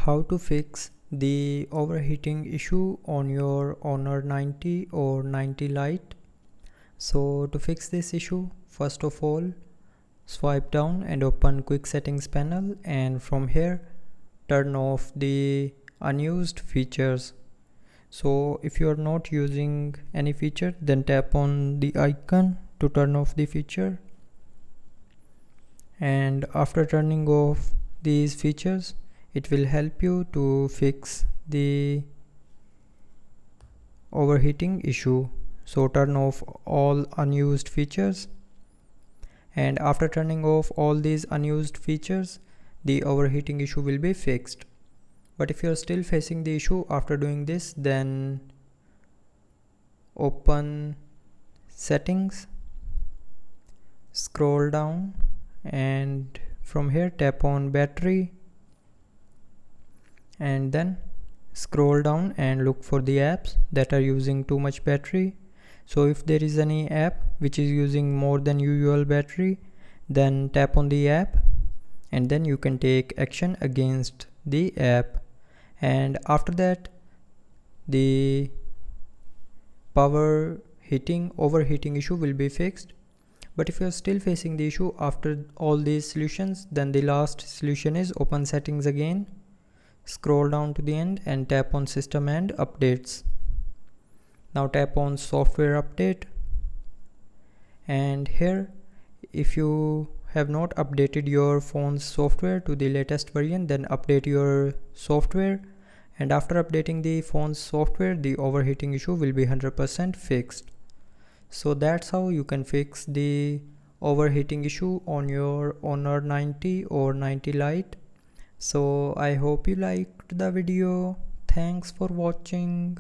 How to fix the overheating issue on your Honor 90 or 90 Lite. So to fix this issue, first of all, swipe down and open quick settings panel, and from here turn off the unused features. So if you are not using any feature, then tap on the icon to turn off the feature, and after turning off these features, it will help you to fix the overheating issue. So turn off all unused features, and after turning off all these unused features, the overheating issue will be fixed. But if you're still facing the issue after doing this, then open settings, scroll down, and from here tap on battery, and then scroll down and look for the apps that are using too much battery. So if there is any app which is using more than usual battery, then tap on the app, and then you can take action against the app, and after that the overheating issue will be fixed. But if you are still facing the issue after all these solutions, then the last solution is open settings again, scroll down to the end and tap on system and updates. Now tap on software update, and here if you have not updated your phone's software to the latest version, then update your software, and after updating the phone's software, the overheating issue will be 100% fixed. So that's how you can fix the overheating issue on your Honor 90 or 90 Lite. So I hope you liked the video. Thanks for watching.